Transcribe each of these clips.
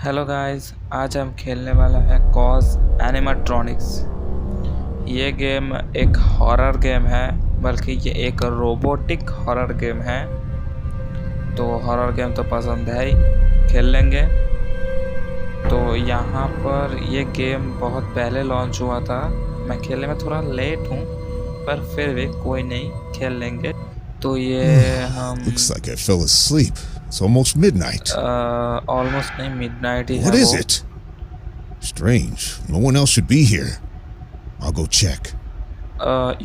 Hello guys, आज हम खेलने वाला है कॉज एनिमेट्रॉनिक्स। ये गेम एक हॉरर गेम है, बल्कि ये एक रोबोटिक हॉरर गेम है। तो हॉरर गेम तो पसंद है ही, खेल लेंगे। तो यहाँ पर ये गेम बहुत पहले लॉन्च हुआ था। मैं खेलने में थोड़ा लेट हूँ, पर फिर भी कोई नहीं, खेल लेंगे। तो ये हम Looks like I fell asleep. It's almost midnight. Almost नहीं, मिडनाइट ही है What is वो। it? Strange. No one else should be here. I'll go check.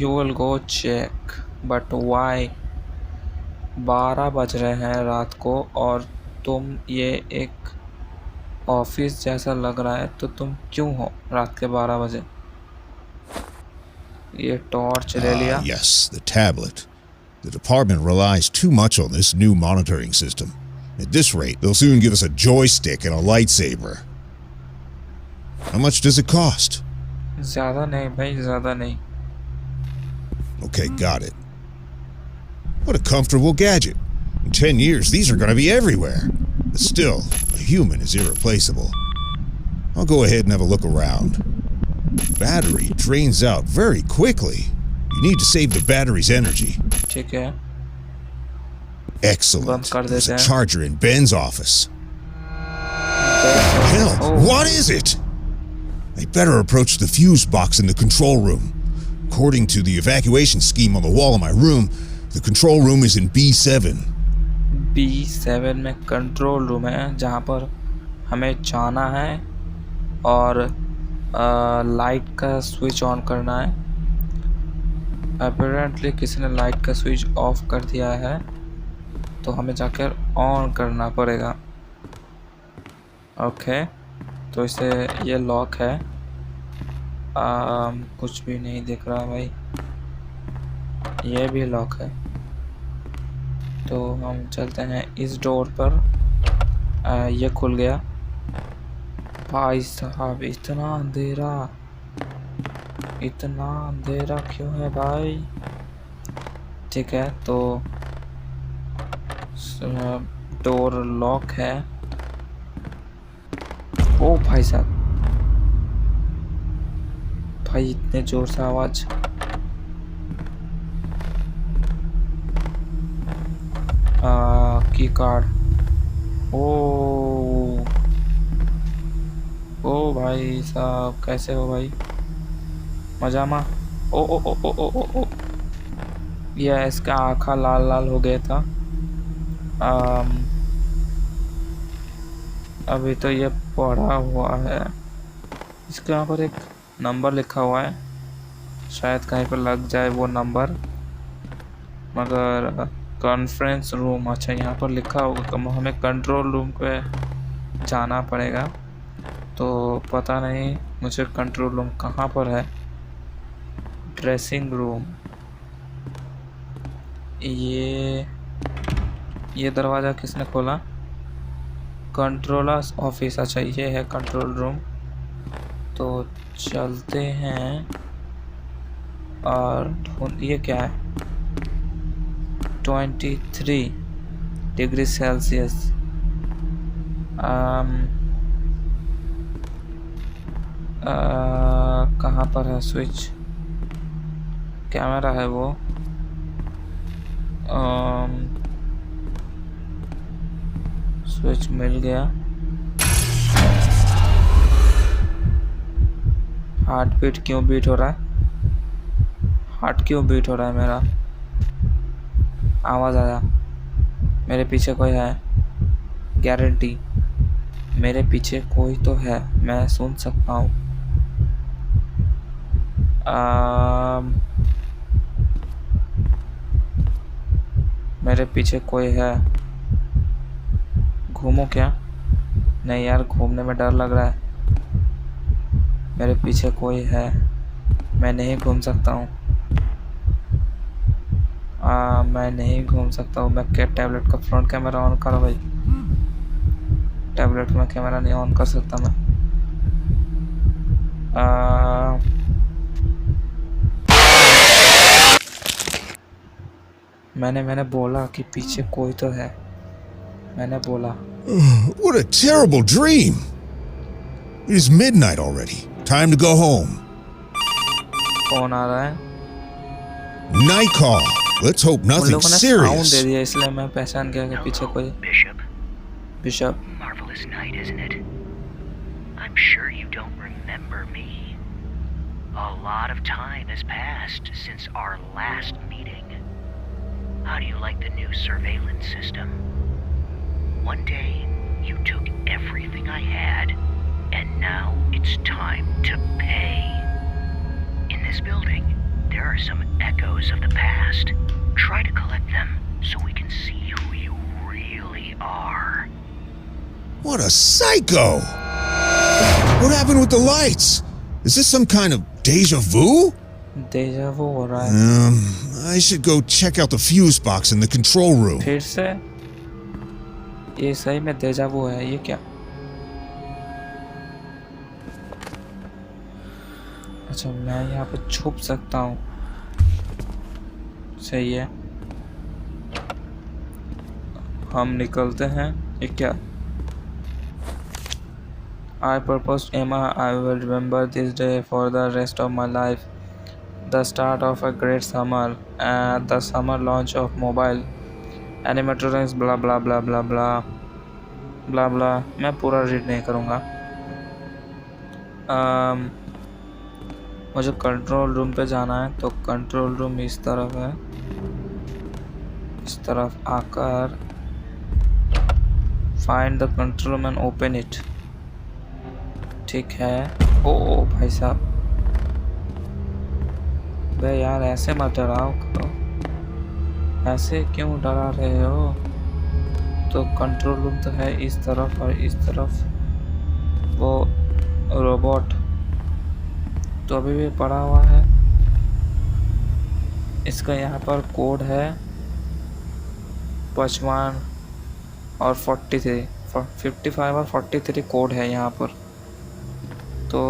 You will go check, but why? 12 बज रहे हैं रात को और तुम ये एक ऑफिस जैसा लग रहा है, तो तुम क्यों हो रात के 12 बजे? ये टॉर्च ले लिया। Yes, the tablet. The department relies too much on this new monitoring system. At this rate, they'll soon give us a joystick and a lightsaber. How much does it cost? ज़्यादा नहीं भाई, ज़्यादा नहीं। Okay, got it. What a comfortable gadget. In 10 years, these are going to be everywhere. But still, a human is irreplaceable. I'll go ahead and have a look around. Battery drains out very quickly. You need to save the battery's energy. ठीक है, Excellent. बंद कर There's देते a हैं। charger in Ben's office. Hell, what is it? I better approach the fuse box in the control room. According to the evacuation scheme on the wall of my room, the control room is in B7. B7 में control room है, जहाँ पर हमें जाना है और light का switch on करना है। अपेरेंटली किसी ने लाइट का स्विच ऑफ कर दिया है, तो हमें जाकर ऑन करना पड़ेगा। ओके, तो इसे ये लॉक है। कुछ भी नहीं दिख रहा भाई। ये भी लॉक है, तो हम चलते हैं इस डोर पर। ये खुल गया। भाई साहब, इतना अंधेरा क्यों है भाई? ठीक है, तो डोर लॉक है। ओ भाई साहब, भाई इतने जोर से आवाज। की कार्ड। ओ भाई साहब, कैसे हो भाई? मजामा। ओ ये इसका आँखा लाल लाल हो गया था। अभी तो ये पड़ा हुआ है। इसके यहाँ पर एक नंबर लिखा हुआ है, शायद कहीं पर लग जाए वो नंबर। मगर कॉन्फ्रेंस रूम, अच्छा यहाँ पर लिखा होगा। हमें कंट्रोल रूम पे जाना पड़ेगा, तो पता नहीं मुझे कंट्रोल रूम कहाँ पर है। ड्रेसिंग रूम, ये दरवाज़ा किसने खोला? कंट्रोलर्स ऑफिस, अच्छा ये है कंट्रोल रूम। तो चलते हैं और ये क्या है? 23 डिग्री सेल्सियस। कहाँ पर है स्विच? कैमरा है वो। स्विच मिल गया। हार्ट बीट क्यों बीट हो रहा है? हार्ट क्यों बीट हो रहा है मेरा? आवाज़ आया। मेरे पीछे कोई है, गारंटी। मेरे पीछे कोई तो है, मैं सुन सकता हूँ। मेरे पीछे कोई है। घूमो क्या? नहीं यार, घूमने में डर लग रहा है। मेरे पीछे कोई है, मैं नहीं घूम सकता हूँ। मैं नहीं घूम सकता हूँ। मैं क्या टैबलेट का फ्रंट कैमरा ऑन करो भाई? टैबलेट में कैमरा नहीं ऑन कर सकता मैं। मैंने बोला कि पीछे कोई तो है। मैंने बोला What a terrible dream! It is midnight already. Time to go home. कौन आ रहा है? Night call. Let's hope उन nothing लोगों ने साउंड serious. दे दिया इसलिए मैं पहचान गया कि पीछे कोई Bishop. Bishop. Marvelous night, isn't it? I'm sure you don't remember me. A lot of time has passed since our last meeting. How do you like the new surveillance system? One day, you took everything I had, and now it's time to pay. In this building, there are some echoes of the past. Try to collect them so we can see who you really are. What a psycho! What happened with the lights? Is this some kind of deja vu? डेजा वू हो रहा है I should go check out the fuse box in the control room. फिर से। ये सही में डेजा वू है, ये क्या? अच्छा, मैं यहाँ पे छुप सकता हूँ। सही है, हम निकलते हैं। ये क्या? I proposed Emma I will remember this day for the rest of my life. The start of a great summer and the summer launch of mobile animatronics blah blah blah blah blah blah blah। मैं पूरा read नहीं करूँगा। मुझे control room पे जाना है, तो control room इस तरफ है। इस तरफ आकर find the control room and open it. ठीक है। ओ भाई साहब, बे यार ऐसे मत डराओ करो, ऐसे क्यों डरा रहे हो? तो कंट्रोल रूम तो है इस तरफ, और इस तरफ वो रोबोट तो अभी भी पड़ा हुआ है। इसका यहाँ पर कोड है 55 और 43, 55 और 43 कोड है यहाँ पर। तो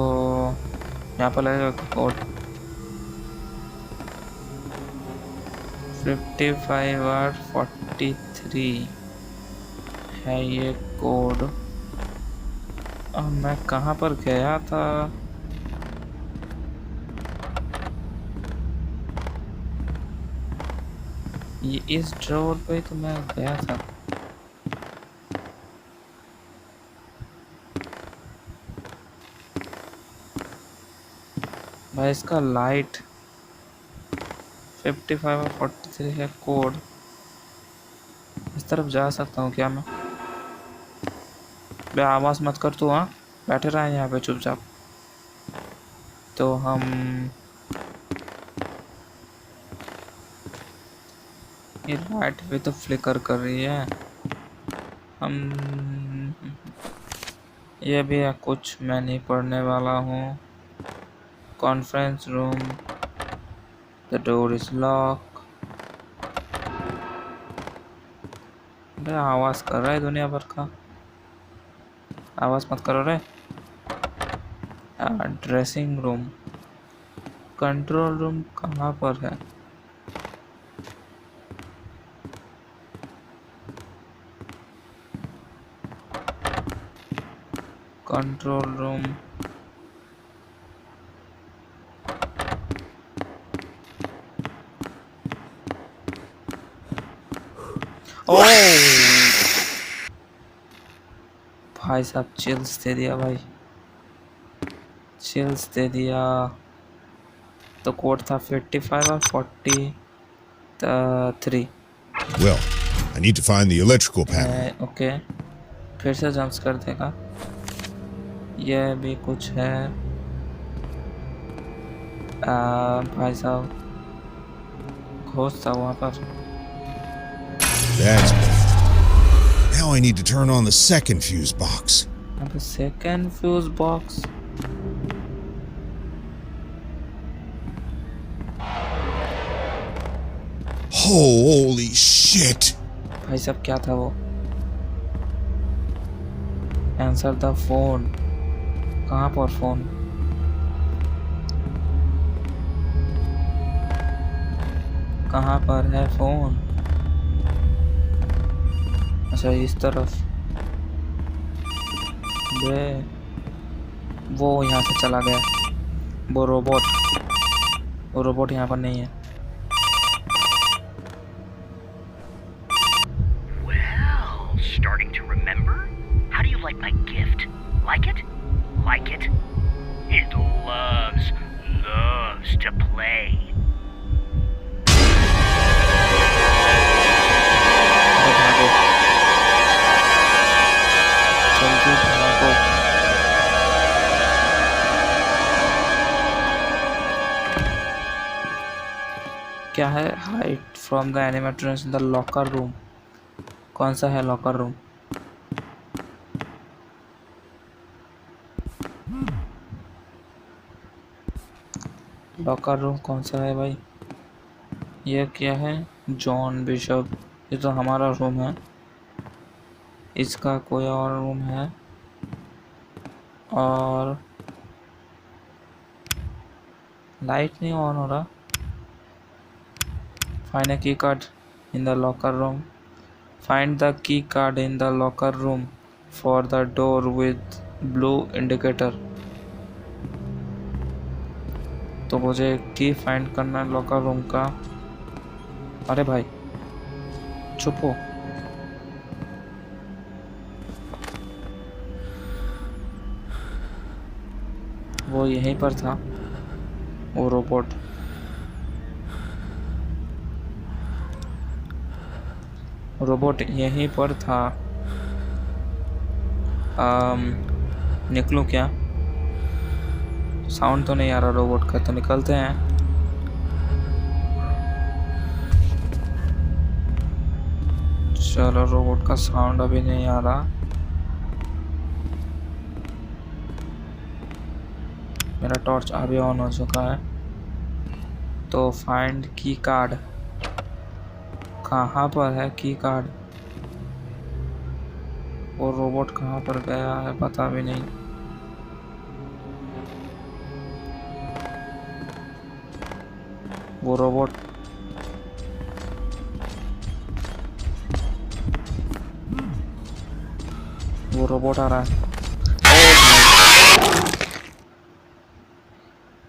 यहाँ पर लगेगा कोड 55 और 43 है ये कोड। अब मैं कहाँ पर गया था? ये इस ड्रॉवर पे तो मैं गया था। भाई इसका लाइट 55 और 43 है कोड। इस तरफ जा सकता हूँ क्या मैं? बे आवाज़ मत कर तू, हाँ बैठे रहे यहाँ पे चुपचाप। तो हम ये लाइट भी तो फ्लिकर कर रही है। हम ये भी है कुछ मैं नहीं पढ़ने वाला हूँ। Conference room, the door is lock. आवाज़ कर रहा है दुनिया भर का। आवाज़ मत करो रे। ड्रेसिंग रूम, कंट्रोल रूम कहाँ पर है? कंट्रोल रूम ओ भाई साहब, चिल्स दे दिया भाई, चिल्स दे दिया। तो कोड था 55 और 43। Well, I need to find the electrical panel. Okay, फिर से जंप्स कर देगा। यह भी कुछ है। भाई साहब घोष था वहाँ पर। That's better. Now I need to turn on the second fuse box. The second fuse box. Holy shit! भाई साहब क्या था वो? Answer the phone. कहाँ पर फोन? कहाँ पर है फोन? अच्छा इस तरफ। बे वो यहाँ से चला गया, वो रोबोट यहाँ पर नहीं है। Well, starting to remember? How do you like my gift? Like it? Like it? It loves to play. भागो, जल्दी भागो। क्या है? Hide from the animatronics in the locker room. कौन सा है लॉकर रूम? लॉकर रूम कौन सा है भाई? ये क्या है? John bishop. ये तो हमारा रूम है। इसका कोई और रूम है? और लाइट नहीं ऑन हो रहा। फाइंड अ की card in the locker room. Find the key card in the locker room for the door with blue indicator. तो मुझे की फाइंड करना है लॉकर रूम का। अरे भाई चुप हो। वो यहीं पर था, वो रोबोट। यहीं पर था। निकलूं क्या? साउंड तो नहीं आ रहा रोबोट का, तो निकलते हैं। चलो, रोबोट का साउंड अभी नहीं आ रहा। मेरा टॉर्च अभी ऑन हो चुका है। तो फाइंड की कार्ड, कहाँ पर है की कार्ड? वो रोबोट कहाँ पर गया है पता भी नहीं। वो रोबोट आ रहा है।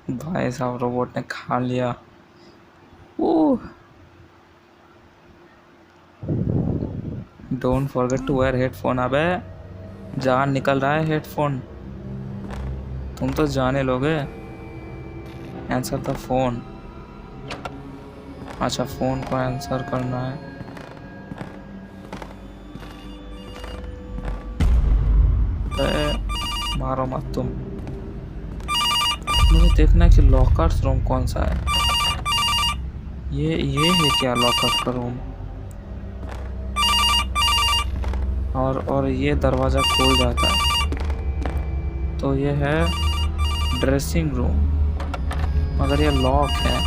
भाई साहब, रोबोट ने खा लिया। Don't forget to wear headphone. अबे जान निकल रहा है हेडफोन। तुम तो जाने लोगे। Answer the phone. अच्छा, फोन को आंसर करना है। मारो मत तुम। मुझे देखना है कि लॉकर्स रूम कौन सा है। ये है क्या लॉकर्स का रूम? और ये दरवाज़ा खोल जाता है। तो ये है ड्रेसिंग रूम, मगर ये लॉक है।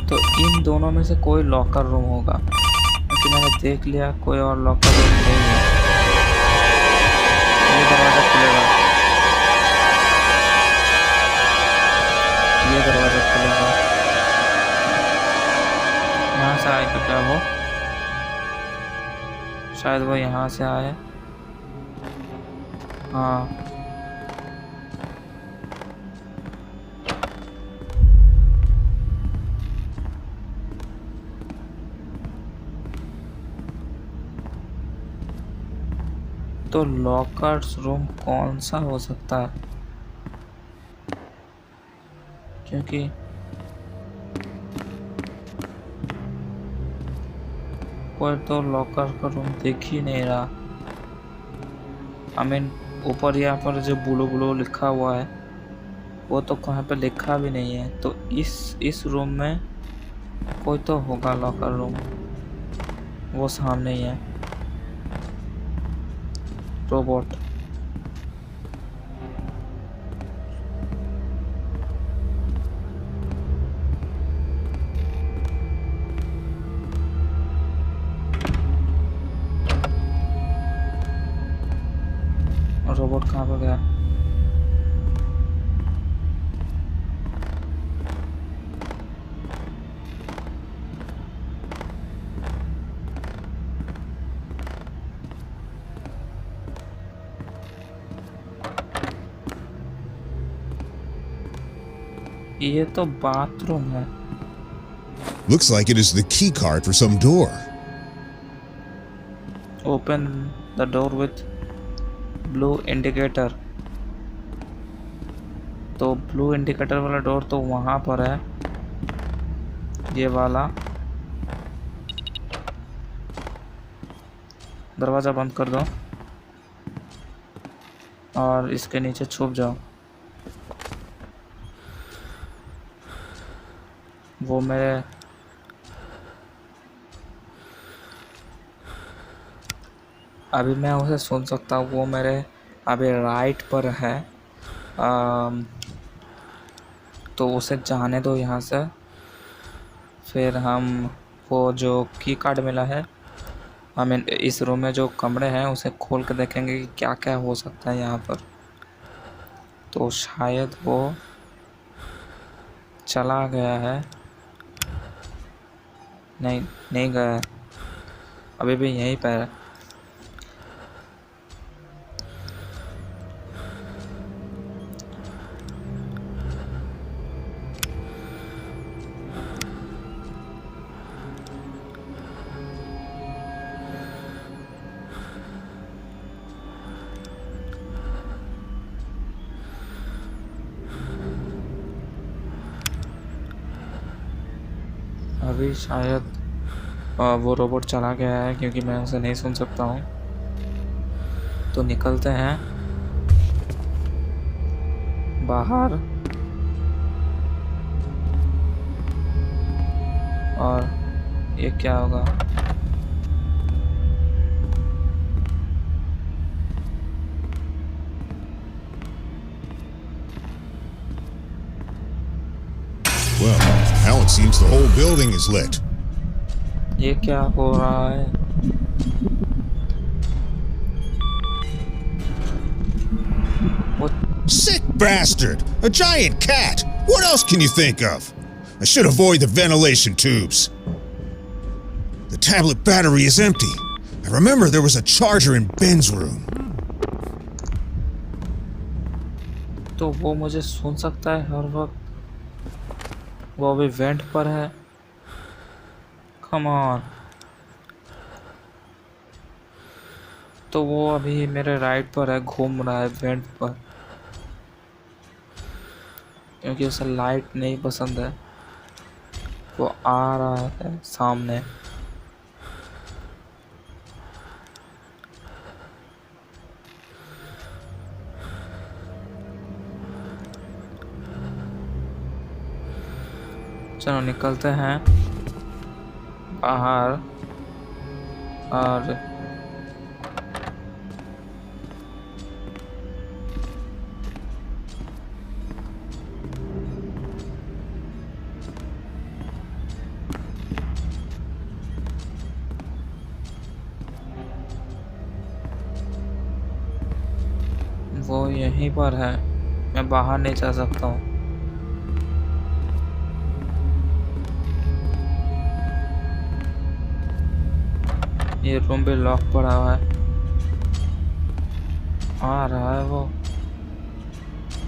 तो इन दोनों में से कोई लॉकर रूम होगा, क्योंकि मैंने देख लिया कोई और लॉकर रूम नहीं है। ये दरवाज़ा खुलेगा, ये दरवाज़ा खुलेगा। यहाँ से आएगा क्या वो? शायद वो यहाँ से आए। हाँ, तो लॉकर्स रूम कौन सा हो सकता है? क्योंकि कोई तो लॉकर का रूम दिख ही नहीं रहा। ऊपर यहाँ पर जो ब्लू लिखा हुआ है, वो तो कहाँ पे लिखा भी नहीं है। तो इस रूम में कोई तो होगा लॉकर रूम। वो सामने ही है, रोबोट। रोबोट कहाँ पर गया? ये तो बाथरूम है। Looks like it is the key card for some door. Open the door with blue indicator. तो ब्लू इंडिकेटर वाला डोर तो वहाँ पर है, ये वाला। दरवाज़ा बंद कर दो और इसके नीचे छुप जाओ। वो मेरे अभी मैं उसे सुन सकता हूँ, वो मेरे अभी राइट पर है। तो उसे जाने दो यहाँ से। फिर हम वो जो की कार्ड मिला है, हमें इस रूम में जो कमरे हैं उसे खोल कर देखेंगे कि क्या क्या हो सकता है यहाँ पर। तो शायद वो चला गया है। नहीं, नहीं गया है, अभी भी यहीं पर है। अभी शायद वो रोबोट चला गया है, क्योंकि मैं उसे नहीं सुन सकता हूँ। तो निकलते हैं बाहर और ये क्या होगा। Well, now it seems the whole building is lit. ये क्या हो रहा है? Sick bastard! A giant cat! What else can you think of? I should avoid the ventilation tubes. The tablet battery is empty. I remember there was a charger in Ben's room. तो वो मुझे सुन सकता है हर वक्त। वो अभी went पर है। Come on. तो वो अभी मेरे राइट पर है, घूम रहा है वेंट पर, क्योंकि उसे लाइट नहीं पसंद है। वो आ रहा है सामने। चलो निकलते हैं बाहर और वो यहीं पर है। मैं बाहर नहीं जा सकता हूँ। ये रूम भी लॉक पड़ा हुआ है। आ रहा है वो।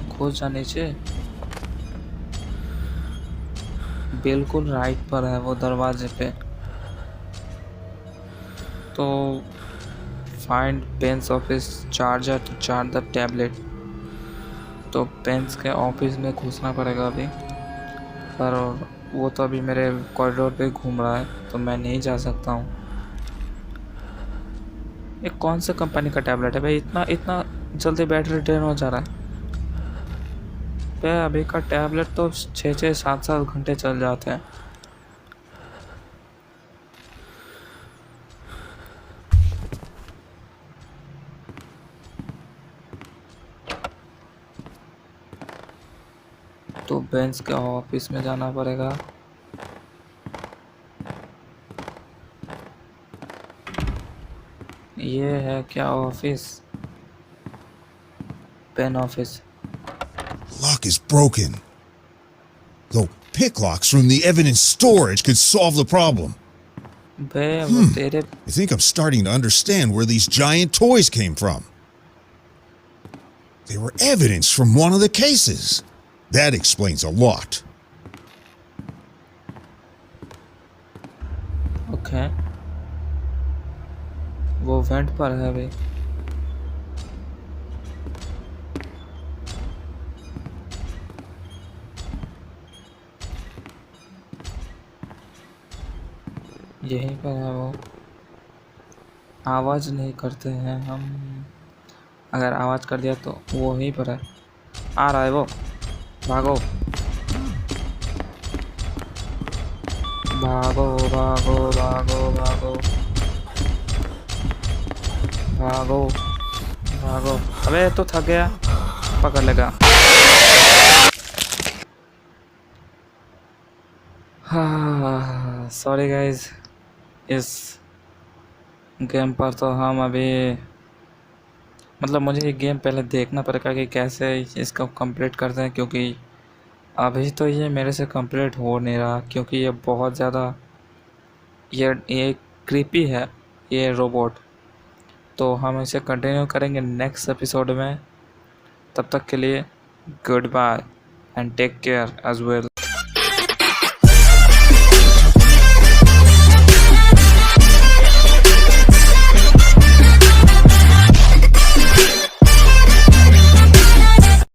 घुस जा नीचे। बिल्कुल राइट पर है वो दरवाजे पे। तो find pen's office charger to charge the tablet. तो पेन्स के ऑफिस में घुसना पड़ेगा अभी, पर वो तो अभी मेरे कॉरिडोर पे घूम रहा है, तो मैं नहीं जा सकता हूँ। ये कौन सा कंपनी का टैबलेट है भाई? इतना जल्दी बैटरी ड्रेन हो जा रहा है भाई। अभी का टैबलेट तो 6-6 7-7 घंटे चल जाते हैं। तो बेंच के ऑफिस में जाना पड़ेगा। ये है क्या office? Pen office. Lock is broken. Though pick locks from the evidence storage could solve the problem. बे वो तेरे I think I'm starting to understand where these giant toys came from. They were evidence from one of the cases. That explains a lot. Okay, वो went पर है अभी। यहीं पर है वो। आवाज़ नहीं करते हैं हम, अगर आवाज़ कर दिया तो वो वहीं पर है। आ रहा है वो, भागो भागो भागो भागो भागो भागो भागो। अबे तो थक गया, पकड़ लेगा। हाँ सॉरी गाइज, इस गेम पर तो हम अभी मतलब मुझे ये गेम पहले देखना पड़ेगा कि कैसे इसको कंप्लीट करते हैं, क्योंकि अभी तो ये मेरे से कंप्लीट हो नहीं रहा, क्योंकि ये बहुत ज़्यादा ये क्रीपी है ये रोबोट। तो हम इसे कंटिन्यू करेंगे नेक्स्ट एपिसोड में। तब तक के लिए good bye and take care as well.